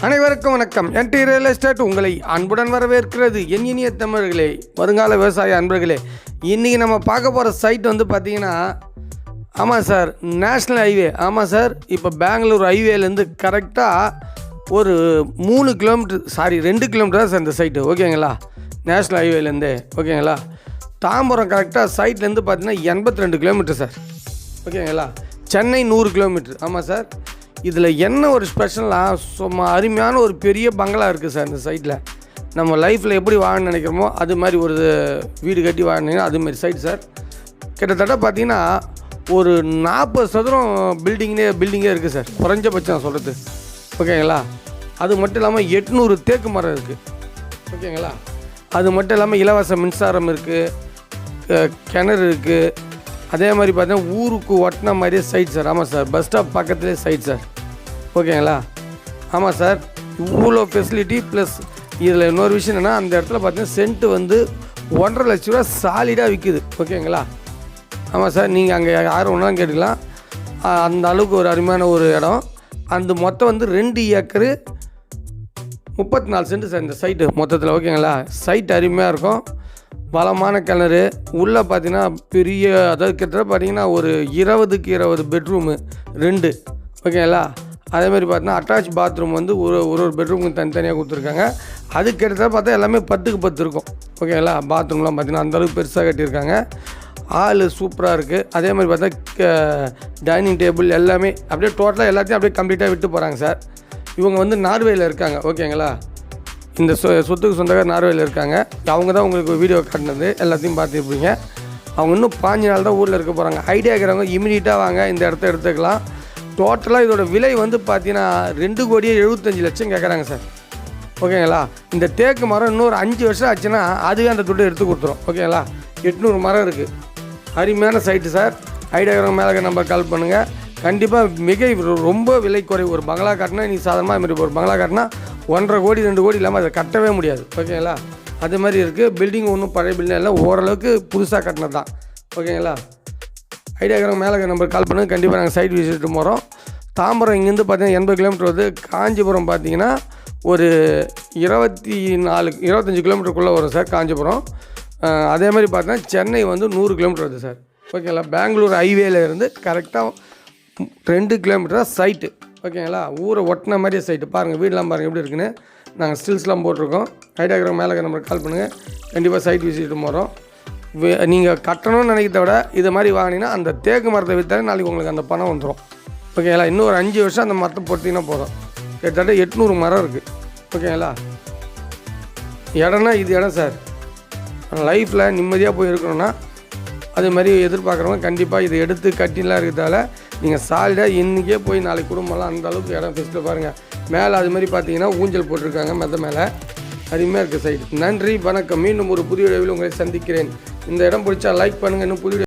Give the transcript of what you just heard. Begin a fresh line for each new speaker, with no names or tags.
அனைவருக்கும் வணக்கம். என்டி real estate உங்களை அன்புடன் வரவேற்கிறது. என் இனிய தமிழர்களே, வருங்கால விவசாய அன்பர்களே, இன்றைக்கி நம்ம பார்க்க போகிற சைட் வந்து பார்த்திங்கன்னா, ஆமாம் சார், நேஷ்னல் ஹைவே. ஆமாம் சார், இப்போ பெங்களூர் ஹைவேலேருந்து கரெக்டாக ஒரு 2 கிலோமீட்டர் தான் சார் இந்த சைட்டு. ஓகேங்களா? நேஷ்னல் ஹைவேலேருந்து ஓகேங்களா? தாம்பரம் கரெக்டாக சைட்லேருந்து பார்த்திங்கன்னா 82 கிலோமீட்டர் சார். ஓகேங்களா? சென்னை 100 கிலோமீட்டர். ஆமாம் சார். இதில் என்ன ஒரு ஸ்பெஷலாக சும்மா அருமையான ஒரு பெரிய பங்களா இருக்குது சார் இந்த சைட்டில். நம்ம லைஃப்பில் எப்படி வாழணும்னு நினைக்கிறோமோ அது மாதிரி ஒரு வீடு கட்டி வாங்கினீங்கன்னா அதுமாரி சைட் சார். கிட்டத்தட்ட பார்த்திங்கன்னா ஒரு 40 சதுரம் பில்டிங்கே இருக்குது சார், குறைஞ்சபட்சம் நான் சொல்கிறது. ஓகேங்களா? அது மட்டும் இல்லாமல் 800 தேக்கு மரம் இருக்குது. ஓகேங்களா? அது மட்டும் இல்லாமல் இலவச மின்சாரம் இருக்குது, கிணறு இருக்குது. அதே மாதிரி பார்த்தீங்கன்னா ஊருக்கு ஒட்டின மாதிரியே சைட் சார். ஆமாம் சார், பஸ் ஸ்டாப் பக்கத்துலேயே சைட் சார். ஓகேங்களா? ஆமாம் சார், இவ்வளோ ஃபெசிலிட்டி ப்ளஸ் இதில் இன்னொரு விஷயம் என்னென்னா, அந்த இடத்துல பார்த்தீங்கன்னா சென்ட்டு வந்து 1.5 லட்ச ரூபா சாலிடாக விற்குது. ஓகேங்களா? ஆமாம் சார், நீங்கள் அங்கே யாரும் ஒன்றாலும் கேட்டுக்கலாம். அந்த அளவுக்கு ஒரு அருமையான ஒரு இடம். அந்த மொத்தம் வந்து 2 ஏக்கரு 34 சென்ட் சார் இந்த சைட்டு மொத்தத்தில். ஓகேங்களா? சைட் அருமையாக இருக்கும், பலமான கிணறு. உள்ளே பார்த்தீங்கன்னா பெரிய, அதாவது கிட்டத்தட்ட பார்த்தீங்கன்னா ஒரு 20க்கு 20 பெட்ரூமு 2. ஓகேங்களா? அதேமாதிரி பார்த்தீங்கன்னா அட்டாச் பாத்ரூம் வந்து ஒரு பெட்ரூமுக்கு தனித்தனியாக கொடுத்துருக்காங்க. அது கிட்டத்தட்ட பார்த்தா எல்லாமே 10க்கு 10 இருக்கும். ஓகேங்களா? பாத்ரூம்லாம் பார்த்தீங்கன்னா அந்தளவுக்கு பெருசாக கட்டியிருக்காங்க. ஆள் சூப்பராக இருக்குது. அதே மாதிரி பார்த்தா டைனிங் டேபிள் எல்லாமே அப்படியே டோட்டலாக எல்லாத்தையும் அப்படியே கம்ப்ளீட்டாக விட்டு போகிறாங்க சார். இவங்க வந்து நார்வேயில் இருக்காங்க. ஓகேங்களா? இந்த சொத்துக்கு சொந்தக்கார நார்வேயில் இருக்காங்க. அவங்க தான் உங்களுக்கு வீடியோ காட்டினது, எல்லாத்தையும் பார்த்துருப்பீங்க. அவங்க இன்னும் 5 நாள் தான் ஊரில் இருக்க போகிறாங்க. ஐடியா இருக்கிறவங்க இமீடியட்டாக வாங்க, இந்த இடத்த எடுத்துக்கலாம். டோட்டலாக இதோட விலை வந்து பார்த்தீங்கன்னா 2,75,00,000 கேட்குறாங்க சார். ஓகேங்களா? இந்த தேக்கு மரம் இன்னொரு 5 வருஷம் ஆச்சுன்னா அதுவே அந்த துட்டை எடுத்து கொடுத்துரும். ஓகேங்களா? 800 மரம் இருக்குது. அருமையான சைட்டு சார். ஐடியா இருக்கிறவங்க மேலே நம்பர் கால் பண்ணுங்கள். கண்டிப்பாக ரொம்ப விலை குறை. ஒரு பங்களா காட்டினா நீ சாதாரணமாக இதுமாதிரி ஒரு பங்களா காட்டினா 1.5 கோடி 2 கோடி இல்லாமல் அதை கட்டவே முடியாது. ஓகேங்களா? அது மாதிரி இருக்குது. பில்டிங் ஒன்றும் பழைய பில்டிங் எல்லாம் ஓரளவுக்கு புதுசாக கட்டினது தான். ஓகேங்களா? ஐடியா இருக்கிறவங்க மேலே நம்பர் கால் பண்ணுங்கள். கண்டிப்பாக நாங்கள் சைட் விசிட்டு போகிறோம். தாம்பரம் இங்கேருந்து பார்த்தீங்கன்னா 80 கிலோமீட்டர் வருது. காஞ்சிபுரம் பார்த்தீங்கன்னா ஒரு 25 கிலோமீட்டருக்குள்ளே வரும் சார் காஞ்சிபுரம். அதே மாதிரி பார்த்தீங்கன்னா சென்னை வந்து 100 கிலோமீட்டர் வருது சார். ஓகேங்களா? பெங்களூர் ஹைவேல இருந்து கரெக்டாக 2 கிலோமீட்டர் தான் சைட்டு. ஓகேங்களா? ஊரை ஒட்டின மாதிரியே சைட்டு. பாருங்கள், வீடெலாம் பாருங்கள் எப்படி இருக்குன்னு. நாங்கள் ஸ்டில்ஸ்லாம் போட்டிருக்கோம். ஐடியா இருக்கிற மேலே நம்பருக்கு கால் பண்ணுங்கள். கண்டிப்பாக சைட் விசிட்டு போகிறோம். நீங்கள் கட்டணும்னு நினைக்கிறத விட இது மாதிரி வாங்கினீங்கன்னா அந்த தேக்கு மரத்தை விற்றாலே நாளைக்கு உங்களுக்கு அந்த பணம் வந்துடும். ஓகேங்களா? இன்னும் ஒரு 5 வருஷம் அந்த மரத்தை போட்டிங்கன்னா போதும். கிட்டத்தட்ட 800 மரம் இருக்குது. ஓகேங்களா? இடம்னா இது இடம் சார். லைஃப்பில் நிம்மதியாக போய் இருக்கணும்னா அது மாதிரி எதிர்பார்க்குறவங்க கண்டிப்பாக இதை எடுத்து கட்டிலாம் இருக்கிறதால நீங்கள் சாலிடாக இன்றைக்கே போய் நாளைக்கு குடும்பம்லாம் அந்த அளவுக்கு இடம் ஃபெஸ்ட்டில் பாருங்கள். மேலே அது மாதிரி பார்த்தீங்கன்னா ஊஞ்சல் போட்டிருக்காங்க மெத்த மேலே. அருமையாக இருக்குது சைடு. நன்றி, வணக்கம். மீண்டும் ஒரு புதிய வீடியோவில் உங்களை சந்திக்கிறேன். இந்த இடம் பிடிச்சா லைக் பண்ணுங்கள். இன்னும் புதிய